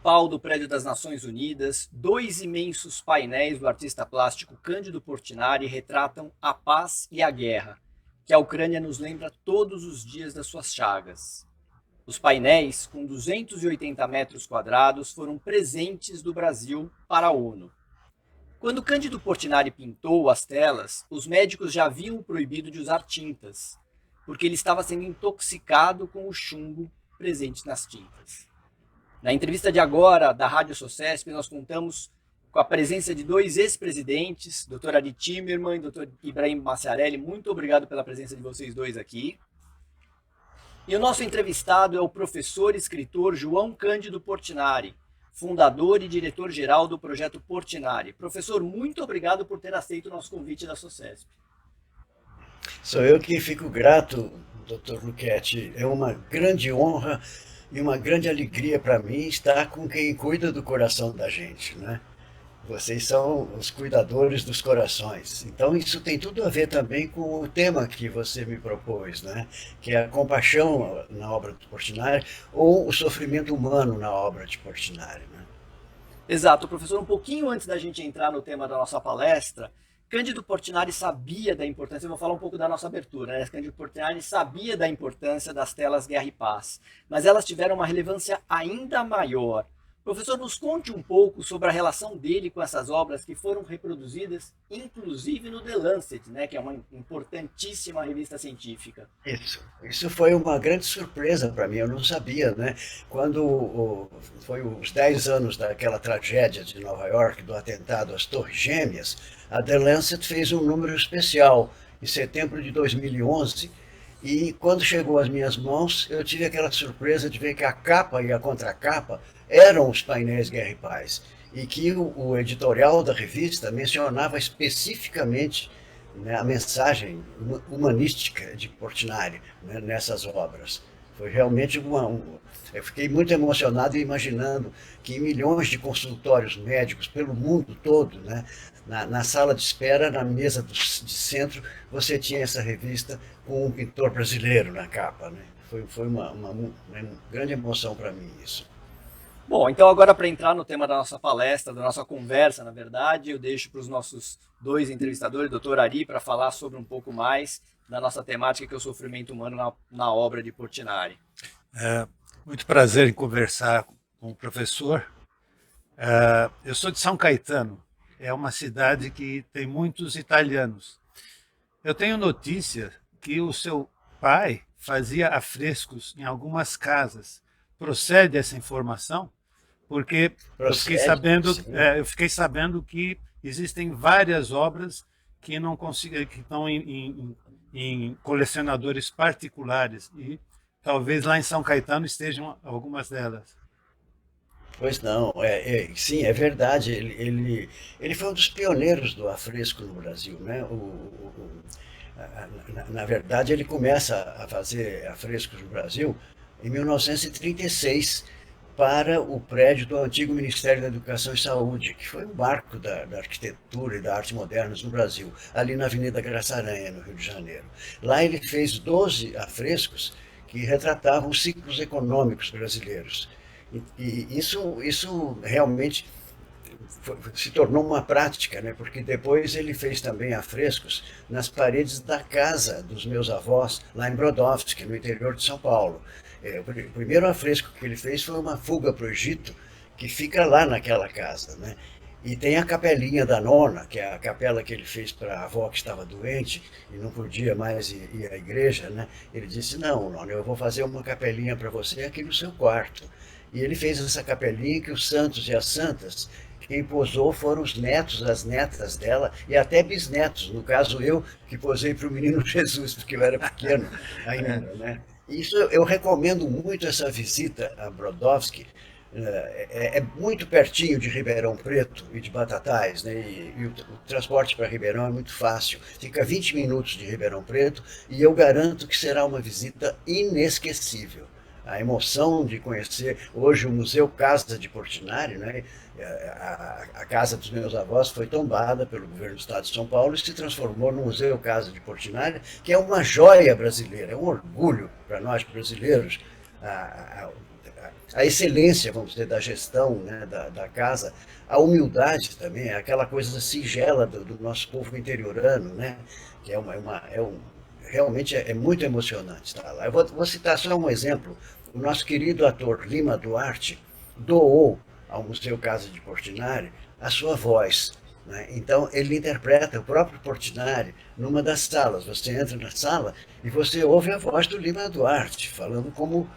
principal do prédio das Nações Unidas, dois imensos painéis do artista plástico Cândido Portinari retratam a paz e a guerra, que a Ucrânia nos lembra todos os dias das suas chagas. Os painéis, com 280 metros quadrados, foram presentes do Brasil para a ONU. Quando Cândido Portinari pintou as telas, os médicos já haviam proibido de usar tintas, porque ele estava sendo intoxicado com o chumbo presente nas tintas. Na entrevista de agora da Rádio Socesp, nós contamos com a presença de dois ex-presidentes, Dr. Ari Timerman e Dr. Ibrahim Maciarelli. Muito obrigado pela presença de vocês dois aqui. E o nosso entrevistado é o professor e escritor João Cândido Portinari, fundador e diretor-geral do Projeto Portinari. Professor, muito obrigado por ter aceito o nosso convite da Socesp. Sou eu que fico grato, Dr. Luchetti. É uma grande honra e uma grande alegria para mim estar com quem cuida do coração da gente, né? Vocês são os cuidadores dos corações. Então isso tem tudo a ver também com o tema que você me propôs, né? Que é a compaixão na obra de Portinari ou o sofrimento humano na obra de Portinari, né? Exato, professor. Um pouquinho antes da gente entrar no tema da nossa palestra, Cândido Portinari sabia da importância, eu vou falar um pouco da nossa abertura, né? Cândido Portinari sabia da importância das telas Guerra e Paz, mas elas tiveram uma relevância ainda maior. Professor, nos conte um pouco sobre a relação dele com essas obras que foram reproduzidas, inclusive no The Lancet, né? Que é uma importantíssima revista científica. Isso foi uma grande surpresa para mim, eu não sabia, né? Quando foi os 10 anos daquela tragédia de Nova York, do atentado às Torres Gêmeas, a The Lancet fez um número especial em setembro de 2011 e quando chegou às minhas mãos eu tive aquela surpresa de ver que a capa e a contracapa eram os painéis Guerra e Paz e que o editorial da revista mencionava especificamente, né, a mensagem humanística de Portinari, né, nessas obras. Foi realmente eu fiquei muito emocionado imaginando que em milhões de consultórios médicos pelo mundo todo, né, na sala de espera, na mesa de centro, você tinha essa revista com um pintor brasileiro na capa, né? Foi uma grande emoção para mim isso. Bom, então agora para entrar no tema da nossa palestra, da nossa conversa, na verdade, eu deixo para os nossos dois entrevistadores, doutor Ari, para falar sobre um pouco mais da nossa temática, que é o sofrimento humano na obra de Portinari. Muito prazer em conversar com o professor. Eu sou de São Caetano, é uma cidade que tem muitos italianos. Eu tenho notícia que o seu pai fazia afrescos em algumas casas. Procede essa informação? Porque eu fiquei sabendo que existem várias obras que não conseguem, que estão em colecionadores particulares e talvez lá em São Caetano estejam algumas delas. Pois não, sim, é verdade. Ele foi um dos pioneiros do afresco no Brasil, né? Na verdade, ele começa a fazer afrescos no Brasil em 1936 para o prédio do antigo Ministério da Educação e Saúde, que foi um marco da arquitetura e da arte modernas no Brasil, ali na Avenida Graça Aranha, no Rio de Janeiro. Lá ele fez 12 afrescos que retratavam os ciclos econômicos brasileiros. E isso realmente se tornou uma prática, né? Porque depois ele fez também afrescos nas paredes da casa dos meus avós, lá em Brodowski, no interior de São Paulo. O primeiro afresco que ele fez foi uma fuga para o Egito, que fica lá naquela casa, né? E tem a capelinha da nona, que é a capela que ele fez para a avó que estava doente e não podia mais ir à igreja, né? Ele disse, não, nona, eu vou fazer uma capelinha para você aqui no seu quarto. E ele fez essa capelinha que os santos e as santas, quem posou foram os netos, as netas dela e até bisnetos. No caso, eu que posei para o menino Jesus, porque eu era pequeno ainda, né? Isso eu recomendo muito essa visita a Brodowski. É muito pertinho de Ribeirão Preto e de Batatais, né? E o transporte para Ribeirão é muito fácil. Fica 20 minutos de Ribeirão Preto e eu garanto que será uma visita inesquecível. A emoção de conhecer hoje o Museu Casa de Portinari, né? A casa dos meus avós foi tombada pelo governo do estado de São Paulo e se transformou no Museu Casa de Portinari, que é uma joia brasileira, é um orgulho para nós brasileiros a excelência, vamos dizer, da gestão, né, da casa, a humildade também, aquela coisa singela do nosso povo interiorano, né, que realmente é muito emocionante estar lá. Eu vou citar só um exemplo. O nosso querido ator Lima Duarte doou ao Museu Casa de Portinari a sua voz. Né? Então, ele interpreta o próprio Portinari numa das salas. Você entra na sala e você ouve a voz do Lima Duarte, falando como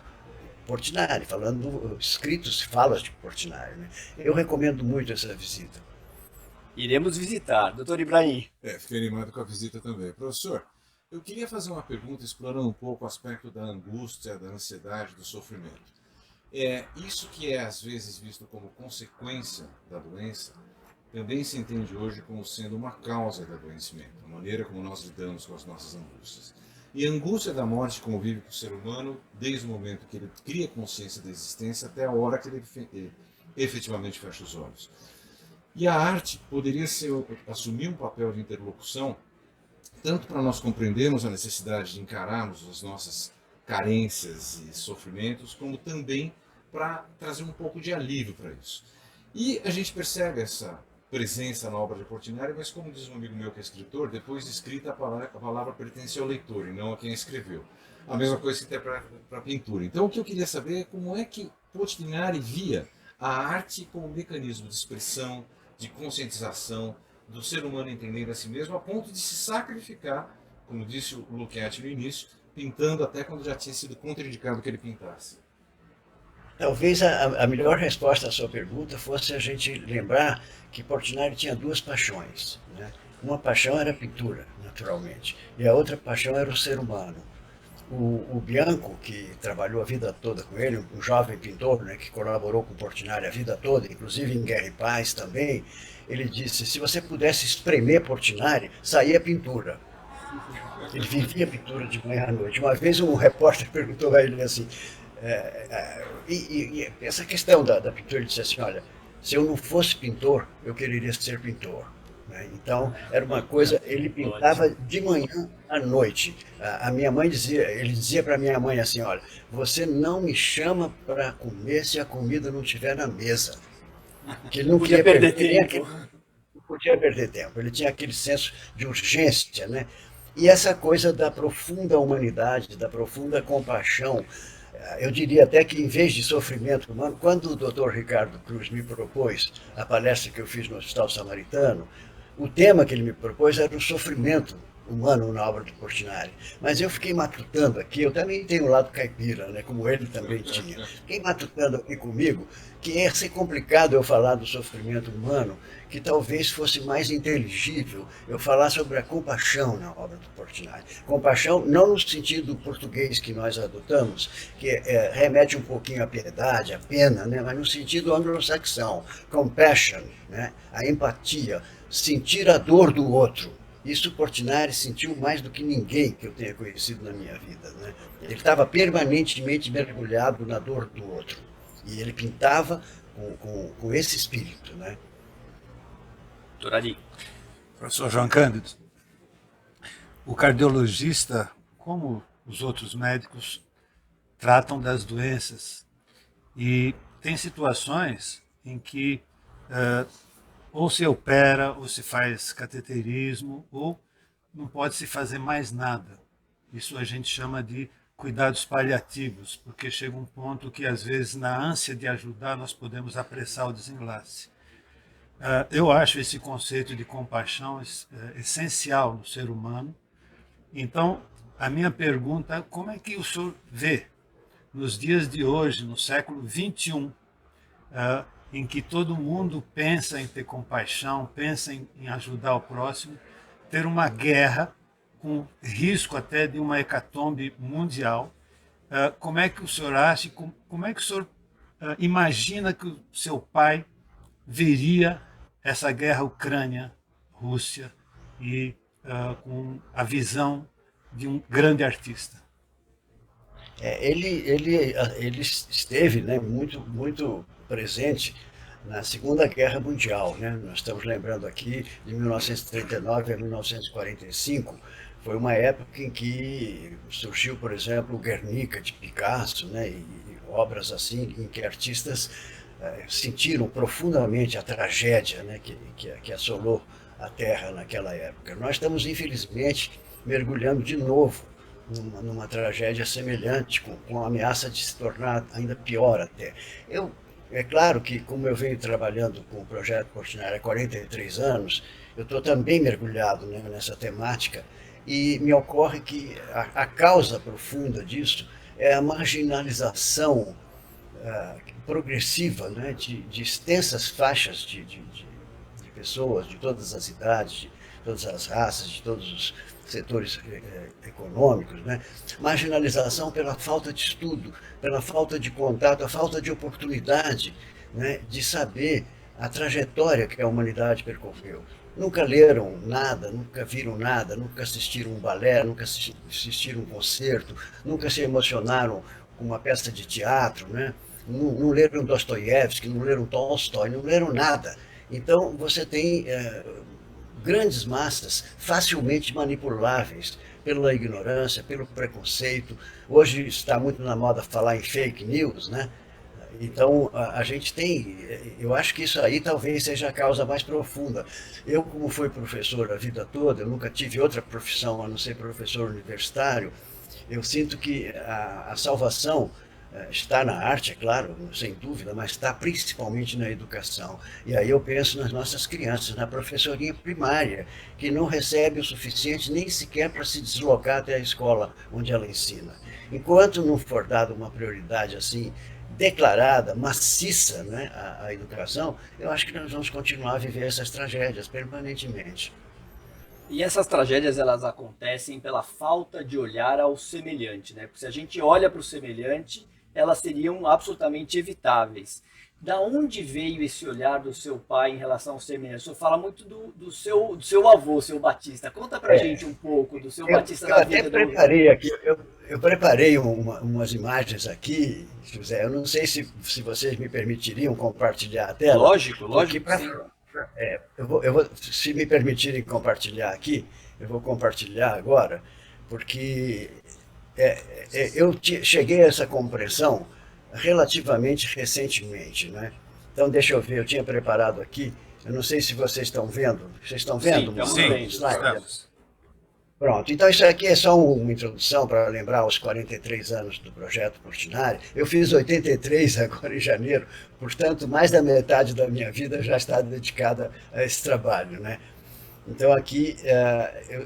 Portinari, falando escritos e falas de Portinari. Né? Eu recomendo muito essa visita. Iremos visitar. Doutor Ibrahim. Fiquei animado com a visita também. Professor, eu queria fazer uma pergunta explorando um pouco o aspecto da angústia, da ansiedade, do sofrimento. Isso que é às vezes visto como consequência da doença, também se entende hoje como sendo uma causa do adoecimento, a maneira como nós lidamos com as nossas angústias. E a angústia da morte convive com o ser humano desde o momento que ele cria consciência da existência até a hora que ele efetivamente fecha os olhos. E a arte poderia assumir um papel de interlocução, tanto para nós compreendermos a necessidade de encararmos as nossas carências e sofrimentos, como também para trazer um pouco de alívio para isso. E a gente percebe essa presença na obra de Portinari, mas como diz um amigo meu que é escritor, depois de escrita a palavra pertence ao leitor e não a quem escreveu. A mesma coisa se interpreta para a pintura. Então o que eu queria saber é como é que Portinari via a arte como um mecanismo de expressão, de conscientização do ser humano entendendo a si mesmo, a ponto de se sacrificar, como disse o Luquete no início, pintando até quando já tinha sido contraindicado que ele pintasse. Talvez a melhor resposta à sua pergunta fosse a gente lembrar que Portinari tinha duas paixões. Né? Uma paixão era a pintura, naturalmente, e a outra paixão era o ser humano. O Bianco, que trabalhou a vida toda com ele, um jovem pintor, né, que colaborou com Portinari a vida toda, inclusive em Guerra e Paz também, ele disse, se você pudesse espremer Portinari, saía pintura. Ele vivia pintura de manhã à noite. Uma vez um repórter perguntou a ele assim, essa questão da pintura, ele disse assim, olha, se eu não fosse pintor, eu quereria ser pintor. Né? Então, era uma coisa, ele pintava de manhã à noite. A minha mãe dizia, ele dizia para minha mãe assim, olha, você não me chama para comer se a comida não estiver na mesa. Que ele não podia perder tempo. Não podia perder tempo, ele tinha aquele senso de urgência, né? E essa coisa da profunda humanidade, da profunda compaixão, eu diria até que em vez de sofrimento humano, quando o Dr. Ricardo Cruz me propôs a palestra que eu fiz no Hospital Samaritano, o tema que ele me propôs era o sofrimento humano na obra do Portinari. Mas eu fiquei matutando aqui, eu também tenho um lado caipira, né, como ele também tinha. Fiquei matutando aqui comigo que ia ser complicado eu falar do sofrimento humano, que talvez fosse mais inteligível eu falar sobre a compaixão na obra do Portinari. Compaixão não no sentido português que nós adotamos, que remete um pouquinho à piedade, à pena, né, mas no sentido anglo-saxão, compassion, né, a empatia, sentir a dor do outro. Isso Portinari sentiu mais do que ninguém que eu tenha conhecido na minha vida. Né? Ele estava permanentemente mergulhado na dor do outro. E ele pintava com esse espírito. Né? Doutor Ari. Professor João Cândido, o cardiologista, como os outros médicos, tratam das doenças. E tem situações em que ou se opera, ou se faz cateterismo, ou não pode se fazer mais nada. Isso a gente chama de cuidados paliativos, porque chega um ponto que, às vezes, na ânsia de ajudar, nós podemos apressar o desenlace. Eu acho esse conceito de compaixão essencial no ser humano. Então, a minha pergunta é como é que o senhor vê, nos dias de hoje, no século XXI, em que todo mundo pensa em ter compaixão, pensa em ajudar o próximo, ter uma guerra com risco até de uma hecatombe mundial. Como é que o senhor acha, como é que o senhor imagina que o seu pai veria essa guerra Ucrânia-Rússia e com a visão de um grande artista? Ele esteve, né, muito presente na Segunda Guerra Mundial. Né? Nós estamos lembrando aqui de 1939 a 1945. Foi uma época em que surgiu, por exemplo, o Guernica de Picasso, né, e obras assim, em que artistas sentiram profundamente a tragédia, né, que assolou a Terra naquela época. Nós estamos, infelizmente, mergulhando de novo numa tragédia semelhante, com a ameaça de se tornar ainda pior até. É claro que, como eu venho trabalhando com o Projeto Portinari há 43 anos, eu estou também mergulhado, né, nessa temática, e me ocorre que a causa profunda disso é a marginalização progressiva, né, de extensas faixas de pessoas de todas as idades, de todas as raças, de todos os setores econômicos, né? Marginalização pela falta de estudo, pela falta de contato, a falta de oportunidade, né, de saber a trajetória que a humanidade percorreu. Nunca leram nada, nunca viram nada, nunca assistiram um balé, nunca assistiram um concerto, nunca se emocionaram com uma peça de teatro, né? Não leram Dostoiévski, não leram Tolstói, não leram nada. Então você tem grandes massas facilmente manipuláveis pela ignorância, pelo preconceito. Hoje está muito na moda falar em fake news, né? Então a gente tem, eu acho que isso aí talvez seja a causa mais profunda. Eu, como fui professor a vida toda, eu nunca tive outra profissão a não ser professor universitário, eu sinto que a salvação está na arte, é claro, sem dúvida, mas está principalmente na educação. E aí eu penso nas nossas crianças, na professorinha primária, que não recebe o suficiente nem sequer para se deslocar até a escola onde ela ensina. Enquanto não for dada uma prioridade assim, declarada, maciça, né, à educação, eu acho que nós vamos continuar a viver essas tragédias permanentemente. E essas tragédias elas acontecem pela falta de olhar ao semelhante, né? Porque se a gente olha para o semelhante, elas seriam absolutamente evitáveis. Da onde veio esse olhar do seu pai em relação ao semelhante? O senhor fala muito do seu avô, seu Batista. Conta pra gente um pouco do seu Batista Eu na até vida preparei aqui, eu preparei umas imagens aqui, José. Eu não sei se vocês me permitiriam compartilhar a tela. Lógico, lógico que sim. Se me permitirem compartilhar aqui, eu vou compartilhar agora, porque cheguei a essa compreensão relativamente recentemente, né? Então, deixa eu ver, eu tinha preparado aqui, eu não sei se vocês estão vendo. Vocês estão vendo? Sim, estamos. Pronto, então isso aqui é só uma introdução para lembrar os 43 anos do Projeto Portinari. Eu fiz 83 agora em janeiro, portanto, mais da metade da minha vida já está dedicada a esse trabalho, né? Então aqui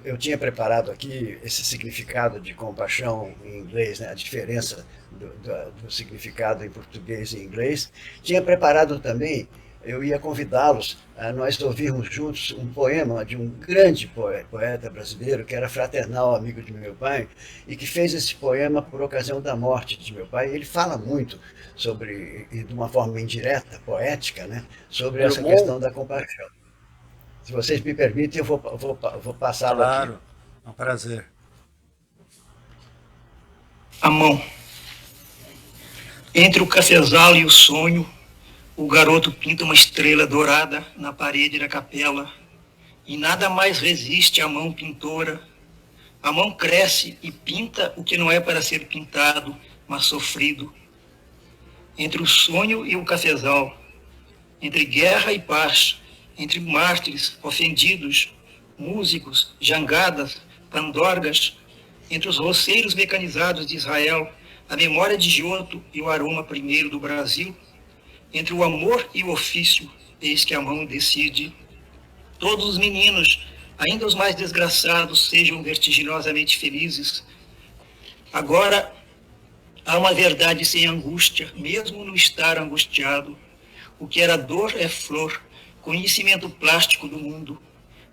eu tinha preparado aqui esse significado de compaixão em inglês, né? A diferença do significado em português e inglês. Tinha preparado também, eu ia convidá-los a nós ouvirmos juntos um poema de um grande poeta brasileiro, que era fraternal amigo de meu pai, e que fez esse poema por ocasião da morte de meu pai. Ele fala muito sobre, e de uma forma indireta, poética, né? Sobre essa questão da compaixão. Se vocês me permitem, eu vou passá-lo aqui. Claro, é um prazer. A mão. Entre o cafezal e o sonho, o garoto pinta uma estrela dourada na parede da capela, e nada mais resiste à mão pintora. A mão cresce e pinta o que não é para ser pintado, mas sofrido. Entre o sonho e o cafezal, entre guerra e paz, entre mártires, ofendidos, músicos, jangadas, pandorgas, entre os roceiros mecanizados de Israel, a memória de Giotto e o aroma primeiro do Brasil, entre o amor e o ofício, eis que a mão decide. Todos os meninos, ainda os mais desgraçados, sejam vertiginosamente felizes. Agora, há uma verdade sem angústia, mesmo no estar angustiado. O que era dor é flor, conhecimento plástico do mundo,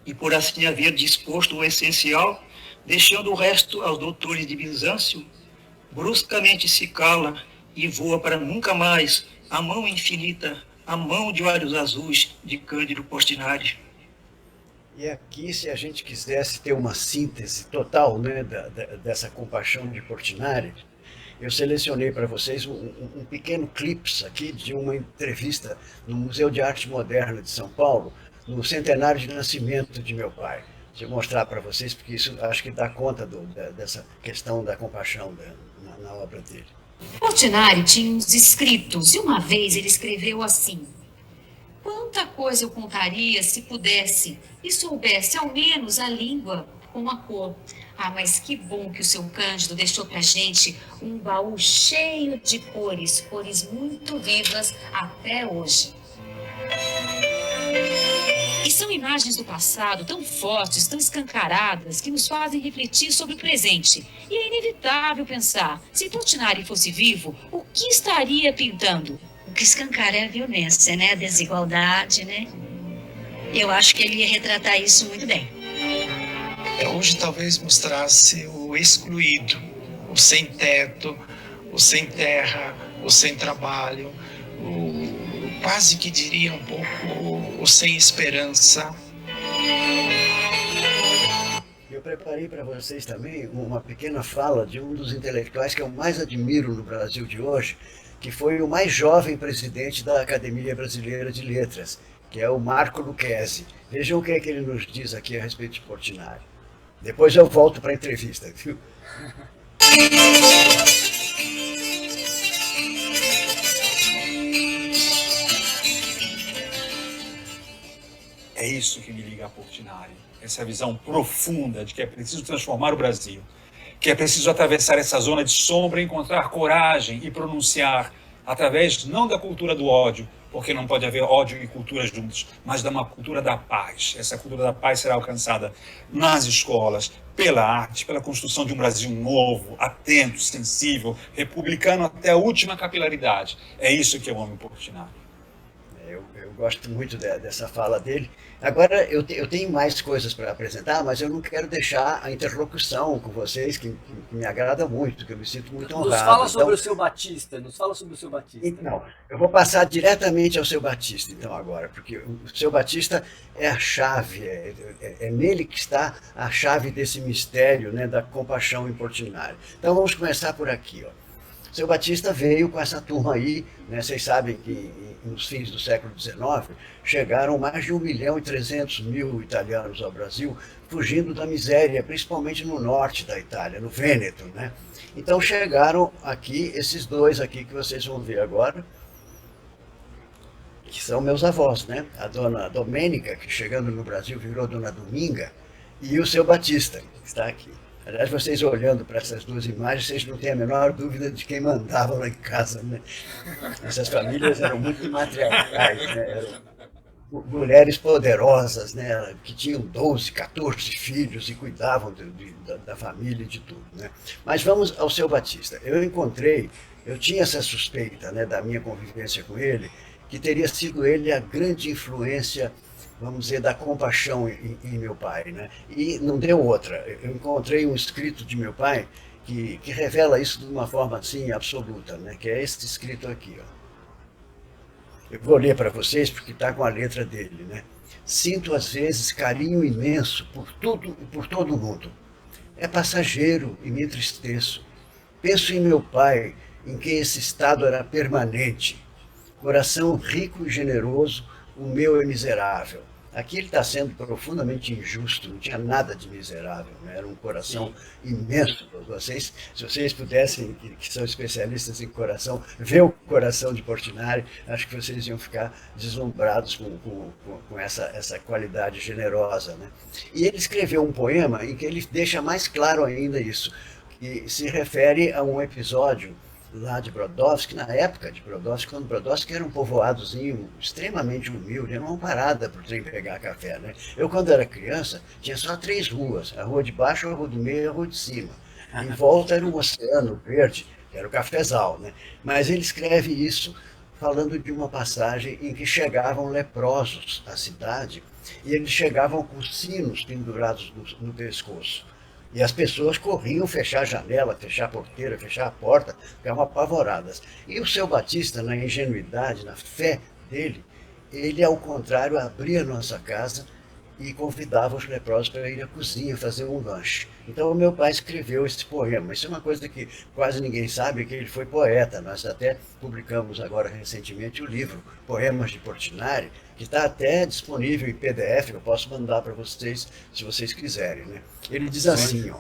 e por assim haver disposto o essencial, deixando o resto aos doutores de Bizâncio, bruscamente se cala e voa para nunca mais a mão infinita, a mão de olhos azuis de Cândido Portinari. E aqui, se a gente quisesse ter uma síntese total, né, dessa compaixão de Portinari, eu selecionei para vocês um pequeno clipe aqui de uma entrevista no Museu de Arte Moderna de São Paulo, no centenário de nascimento de meu pai. Deixa eu mostrar para vocês, porque isso acho que dá conta dessa questão da compaixão na obra dele. Portinari tinha uns escritos e uma vez ele escreveu assim: quanta coisa eu contaria se pudesse e soubesse ao menos a língua com a cor. Ah, mas que bom que o seu Cândido deixou pra gente um baú cheio de cores, cores muito vivas até hoje. E são imagens do passado tão fortes, tão escancaradas, que nos fazem refletir sobre o presente. E é inevitável pensar, se Portinari fosse vivo, o que estaria pintando? O que escancara é a violência, né? A desigualdade, né? Eu acho que ele ia retratar isso muito bem. Hoje talvez mostrasse o excluído, o sem teto, o sem terra, o sem trabalho, quase que diria um pouco o sem esperança. Eu preparei para vocês também uma pequena fala de um dos intelectuais que eu mais admiro no Brasil de hoje, que foi o mais jovem presidente da Academia Brasileira de Letras, que é o Marco Lucchesi. Vejam o que é que ele nos diz aqui a respeito de Portinari. Depois eu volto para a entrevista, viu? É isso que me liga a Portinari, essa visão profunda de que é preciso transformar o Brasil, que é preciso atravessar essa zona de sombra e encontrar coragem e pronunciar, através não da cultura do ódio, porque não pode haver ódio e cultura juntos, mas de uma cultura da paz. Essa cultura da paz será alcançada nas escolas, pela arte, pela construção de um Brasil novo, atento, sensível, republicano até a última capilaridade. É isso que eu amo em Portinari. Eu gosto muito dessa fala dele. Agora, eu tenho mais coisas para apresentar, mas eu não quero deixar a interlocução com vocês, que me agrada muito, que eu me sinto muito honrado. Nos fala sobre o seu Batista, nos fala sobre o seu Batista. Então, eu vou passar diretamente ao seu Batista, então, agora, porque o seu Batista é a chave, é nele que está a chave desse mistério, né, da compaixão em Portinari. Então, vamos começar por aqui, ó. Seu Batista veio com essa turma aí, né? Vocês sabem que nos fins do século XIX chegaram mais de 1.300.000 italianos ao Brasil, fugindo da miséria, principalmente no norte da Itália, no Vêneto, né? Então chegaram aqui esses dois aqui que vocês vão ver agora, que são meus avós, né? A dona Domênica, que chegando no Brasil virou dona Dominga, e o seu Batista, que está aqui. Aliás, vocês olhando para essas duas imagens, vocês não têm a menor dúvida de quem mandava lá em casa, né? Essas famílias eram muito matriarcais, né? Eram mulheres poderosas, né? Que tinham 12, 14 filhos e cuidavam da família e de tudo, né? Mas vamos ao seu Batista. Eu tinha essa suspeita, né, da minha convivência com ele, que teria sido ele a grande influência, vamos dizer, da compaixão em meu pai, né? E não deu outra. Eu encontrei um escrito de meu pai que revela isso de uma forma assim absoluta, né? Que é esse escrito aqui, ó. Eu vou ler para vocês porque está com a letra dele, né? Sinto às vezes carinho imenso por tudo e por todo mundo. É passageiro e me entristeço. Penso em meu pai, em quem esse estado era permanente. Coração rico e generoso, o meu é miserável. Aqui ele está sendo profundamente injusto, não tinha nada de miserável, né? Era um coração imenso. Se vocês pudessem, que são especialistas em coração, ver o coração de Portinari, acho que vocês iam ficar deslumbrados com essa qualidade generosa, né? E ele escreveu um poema em que ele deixa mais claro ainda isso, que se refere a um episódio lá de Brodowski, na época de Brodowski, quando Brodowski era um povoadozinho extremamente humilde, era uma parada para o trem pegar café, né? Eu, quando era criança, tinha só 3 ruas, a rua de baixo, a rua do meio e a rua de cima. Em volta era um oceano verde, que era o cafezal, né? Mas ele escreve isso falando de uma passagem em que chegavam leprosos à cidade e eles chegavam com sinos pendurados no pescoço. E as pessoas corriam fechar a janela, fechar a porteira, fechar a porta, ficavam apavoradas. E o seu Batista, na ingenuidade, na fé dele, ele, ao contrário, abria a nossa casa e convidava os leprosos para ir à cozinha fazer um lanche. Então o meu pai escreveu esse poema. Isso é uma coisa que quase ninguém sabe, que ele foi poeta. Nós até publicamos agora recentemente o livro Poemas de Portinari, que está até disponível em PDF, eu posso mandar para vocês, se vocês quiserem, né? Ele diz assim, ó: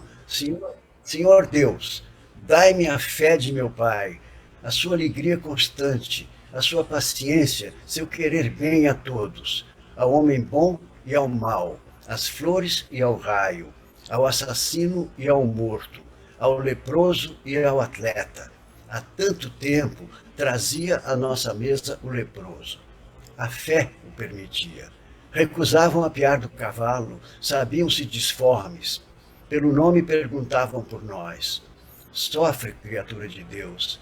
Senhor Deus, dai-me a fé de meu pai, a sua alegria constante, a sua paciência, seu querer bem a todos, ao homem bom e ao mal, às flores e ao raio, ao assassino e ao morto, ao leproso e ao atleta. Há tanto tempo trazia à nossa mesa o leproso. A fé o permitia. Recusavam apear do cavalo, sabiam-se disformes. Pelo nome perguntavam por nós. Sofre, criatura de Deus.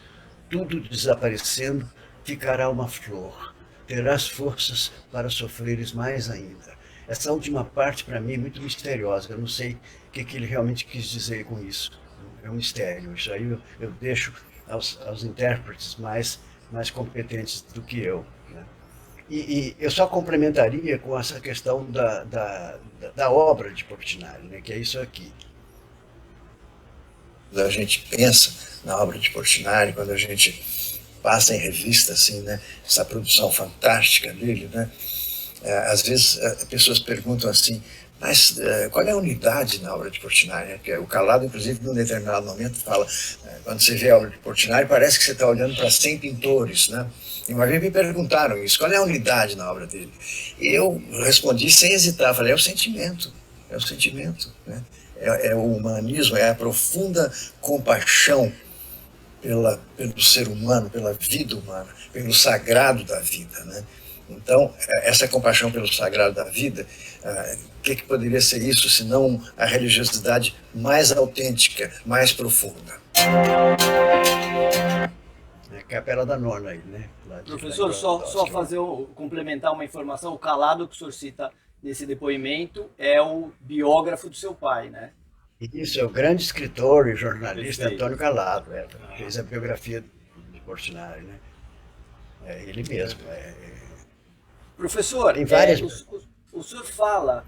Tudo desaparecendo, ficará uma flor. Terás forças para sofreres mais ainda. Essa última parte, para mim, é muito misteriosa. Eu não sei o que ele realmente quis dizer com isso. É um mistério. Isso aí eu deixo aos intérpretes mais competentes do que eu, né? E eu só complementaria com essa questão da obra de Portinari, né, que é isso aqui. Quando a gente pensa na obra de Portinari, quando a gente passa em revista assim, né, essa produção fantástica dele, né, às vezes as pessoas perguntam assim, mas qual é a unidade na obra de Portinari? Porque o Calado, inclusive, num determinado momento fala, quando você vê a obra de Portinari, parece que você está olhando para 100 pintores, né? E uma vez me perguntaram isso, qual é a unidade na obra dele? E eu respondi sem hesitar, falei, é o sentimento, né? É o humanismo, é a profunda compaixão pelo ser humano, pela vida humana, pelo sagrado da vida, né? Então, essa compaixão pelo sagrado da vida, o que poderia ser isso, senão a religiosidade mais autêntica, mais profunda? É a Capela da Nona aí, né? Professor, só complementar uma informação, o Calado que o senhor cita nesse depoimento é o biógrafo do seu pai, né? Isso, é o grande escritor e jornalista Perfeito. Antônio Calado, fez a biografia de Portinari, né? É ele mesmo. Professor, Tem várias... o senhor fala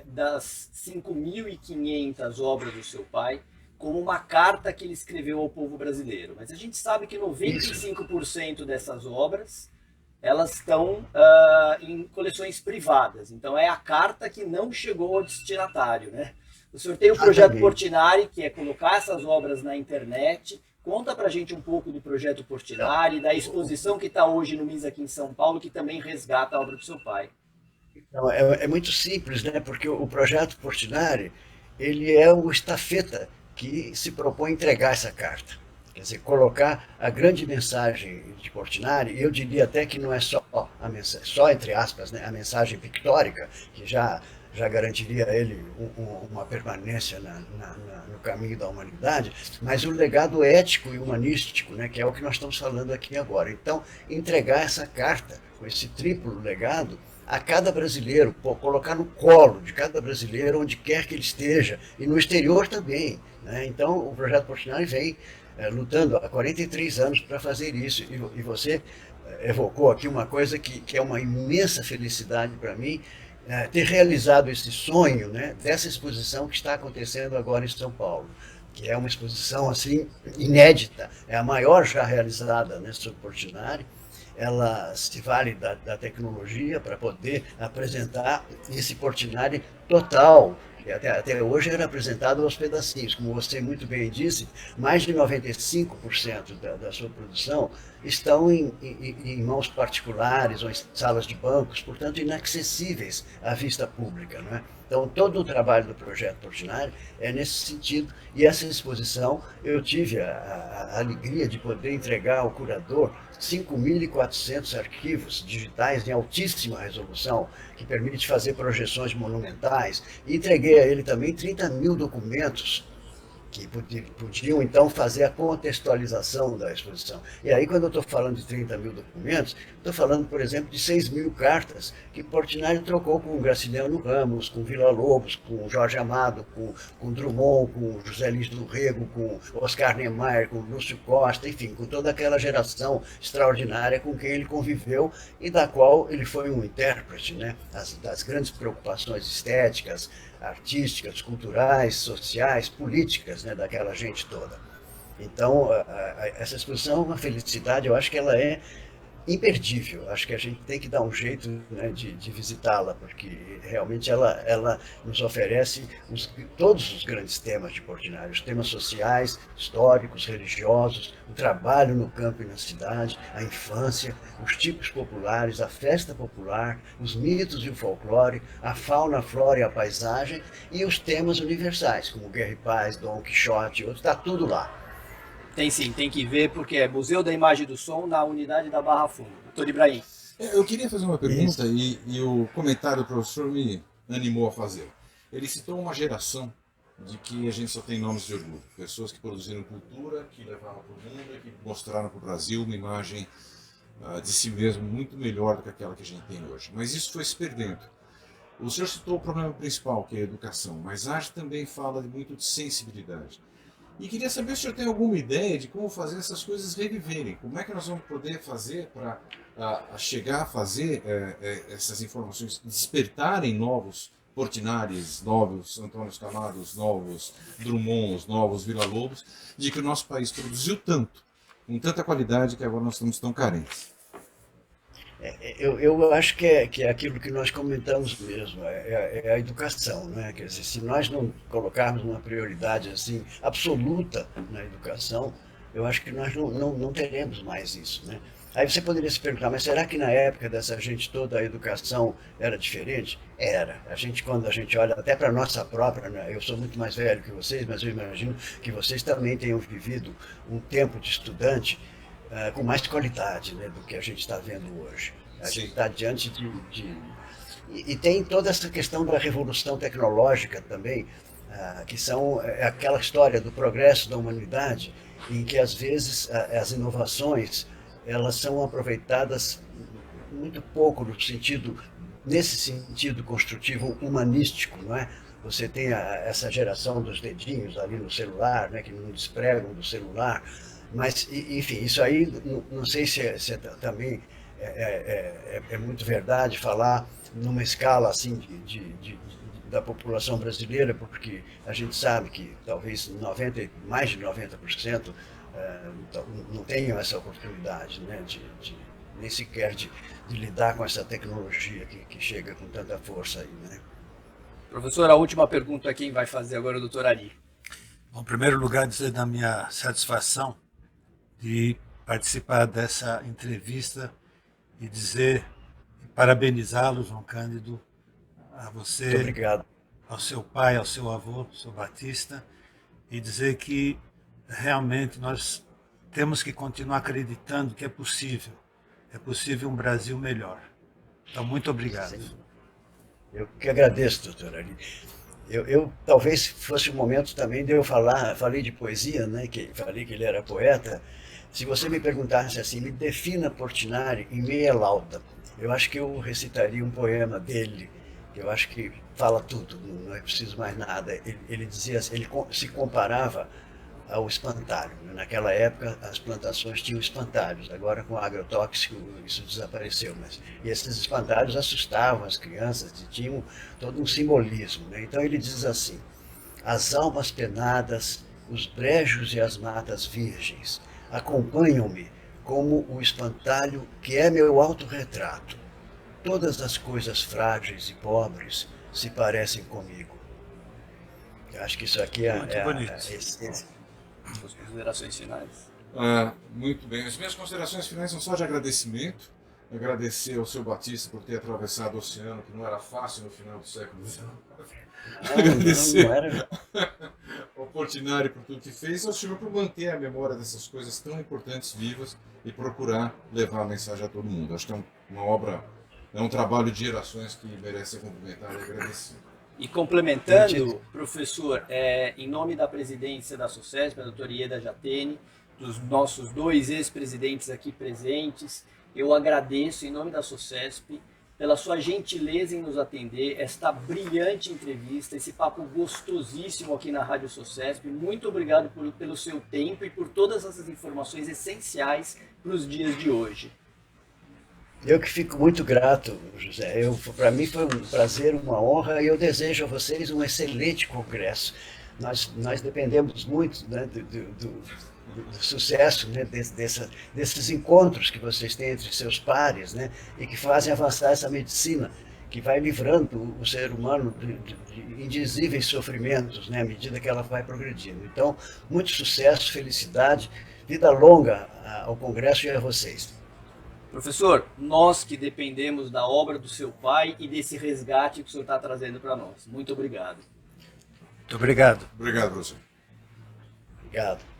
das 5.500 obras do seu pai como uma carta que ele escreveu ao povo brasileiro, mas a gente sabe que 95% dessas obras elas estão em coleções privadas, então é a carta que não chegou ao destinatário, né? O senhor tem o projeto Portinari, que é colocar essas obras na internet. Conta pra gente um pouco do projeto Portinari, da exposição que está hoje no MIS aqui em São Paulo, que também resgata a obra do seu pai. Então, é muito simples, né? Porque o projeto Portinari, ele é o estafeta que se propõe entregar essa carta. Quer dizer, colocar a grande mensagem de Portinari, e eu diria até que não é só a mensagem, só entre aspas, né, a mensagem pictórica, que já garantiria a ele uma permanência no caminho da humanidade, mas o legado ético e humanístico, né, que é o que nós estamos falando aqui agora. Então, entregar essa carta, com esse triplo legado, a cada brasileiro, colocar no colo de cada brasileiro, onde quer que ele esteja, e no exterior também, né? Então, o projeto Portinari vem lutando há 43 anos para fazer isso, e você evocou aqui uma coisa que é uma imensa felicidade para mim, ter realizado esse sonho, né, dessa exposição que está acontecendo agora em São Paulo, que é uma exposição assim inédita, é a maior já realizada, né, sobre Portinari. Ela se vale da tecnologia para poder apresentar esse Portinari total, que até hoje era apresentado aos pedacinhos. Como você muito bem disse, mais de 95% da sua produção estão em mãos particulares ou em salas de bancos, portanto inacessíveis à vista pública, não é? Então, todo o trabalho do projeto Portinari é nesse sentido, e essa exposição eu tive a alegria de poder entregar ao curador 5.400 arquivos digitais em altíssima resolução, que permite fazer projeções monumentais, e entreguei a ele também 30.000 documentos que podiam, então, fazer a contextualização da exposição. E aí, quando eu estou falando de 30.000 documentos, estou falando, por exemplo, de 6.000 cartas que Portinari trocou com Graciliano Ramos, com Villa-Lobos, com Jorge Amado, com Drummond, com José Lins do Rego, com Oscar Niemeyer, com Lúcio Costa, enfim, com toda aquela geração extraordinária com quem ele conviveu e da qual ele foi um intérprete, né, das grandes preocupações estéticas, artísticas, culturais, sociais, políticas, né, daquela gente toda. Então, essa exposição é uma felicidade, eu acho que ela é imperdível. Acho que a gente tem que dar um jeito, né, de visitá-la, porque realmente ela nos oferece todos os grandes temas de Portinari, os temas sociais, históricos, religiosos, o trabalho no campo e na cidade, a infância, os tipos populares, a festa popular, os mitos e o folclore, a fauna, a flora e a paisagem, e os temas universais, como Guerra e Paz, Dom Quixote, outros, está tudo lá. Tem sim, tem que ver, porque é Museu da Imagem e do Som na unidade da Barra Funda. Doutor Ibrahim. Eu queria fazer uma pergunta e o comentário do professor me animou a fazer. Ele citou uma geração de que a gente só tem nomes de orgulho. Pessoas que produziram cultura, que levaram para o mundo, que mostraram para o Brasil uma imagem de si mesmo muito melhor do que aquela que a gente tem hoje. Mas isso foi se perdendo. O senhor citou o problema principal, que é a educação, mas a arte também fala muito de sensibilidade. E queria saber se o senhor tem alguma ideia de como fazer essas coisas reviverem. Como é que nós vamos poder fazer para chegar a fazer essas informações despertarem novos Portinares, novos Antônios Camados, novos Drummonds, novos Villa-Lobos, de que o nosso país produziu tanto, com tanta qualidade, que agora nós estamos tão carentes. Eu acho que é aquilo que nós comentamos mesmo, é a educação, né? Quer dizer, se nós não colocarmos uma prioridade assim absoluta na educação, eu acho que nós não teremos mais isso, né? Aí você poderia se perguntar, mas será que na época dessa gente toda a educação era diferente? Era. Quando a gente olha até para a nossa própria, né? Eu sou muito mais velho que vocês, mas eu imagino que vocês também tenham vivido um tempo de estudante com mais qualidade, né, do que a gente está vendo hoje. A gente está diante E tem toda essa questão da revolução tecnológica também, que são aquela história do progresso da humanidade, em que às vezes as inovações elas são aproveitadas muito pouco nesse sentido construtivo humanístico, não é? Você tem essa geração dos dedinhos ali no celular, né, que não despregam do celular. Mas, enfim, isso aí, não sei se também é muito verdade falar numa escala assim da população brasileira, porque a gente sabe que talvez mais de 90% não tenham essa oportunidade, né, nem sequer de lidar com essa tecnologia que chega com tanta força aí, né? Professor, a última pergunta quem vai fazer agora é o doutor Ari. Bom, em primeiro lugar, dizer da minha satisfação de participar dessa entrevista e parabenizá-lo, João Cândido, a você, muito obrigado, ao seu pai, ao seu avô, ao seu Batista, e dizer que realmente nós temos que continuar acreditando que é possível um Brasil melhor. Então, muito obrigado. Sim. Eu que agradeço, doutor Ari. Eu talvez fosse o momento também de eu falei de poesia, né? Falei que ele era poeta. Se você me perguntasse assim, me defina Portinari em meia lauda, eu acho que eu recitaria um poema dele, que eu acho que fala tudo, não é preciso mais nada. Ele dizia, ele se comparava ao espantalho. Naquela época as plantações tinham espantalhos, agora com o agrotóxico isso desapareceu, e esses espantalhos assustavam as crianças e tinham todo um simbolismo, né? Então ele diz assim: as almas penadas, os brejos e as matas virgens acompanham-me como o espantalho que é meu autorretrato. Todas as coisas frágeis e pobres se parecem comigo. Eu acho que isso aqui é a essência. Suas considerações finais. Muito bem. As minhas considerações finais são só de agradecimento. Agradecer ao seu Batista por ter atravessado o oceano, que não era fácil no final do século XIX. Agradecer ao Portinari por tudo que fez, ao senhor por manter a memória dessas coisas tão importantes vivas e procurar levar a mensagem a todo mundo. Acho que é uma obra, é um trabalho de gerações que merece ser cumprimentado e agradecido. E complementando, professor, em nome da presidência da SOCESP, a doutora Ieda Jatene, dos nossos dois ex-presidentes aqui presentes, eu agradeço, em nome da SOCESP, pela sua gentileza em nos atender, esta brilhante entrevista, esse papo gostosíssimo aqui na Rádio SOCESP. Muito obrigado pelo seu tempo e por todas essas informações essenciais para os dias de hoje. Eu que fico muito grato, José. Para mim foi um prazer, uma honra, e eu desejo a vocês um excelente congresso. Nós dependemos muito, né, do sucesso, né, desses encontros que vocês têm entre seus pares, né, e que fazem avançar essa medicina, que vai livrando o ser humano de indizíveis sofrimentos, né, à medida que ela vai progredindo. Então, muito sucesso, felicidade, vida longa ao Congresso e a vocês. Professor, nós que dependemos da obra do seu pai e desse resgate que o senhor está trazendo para nós. Muito obrigado. Muito obrigado. Obrigado, professor. Obrigado.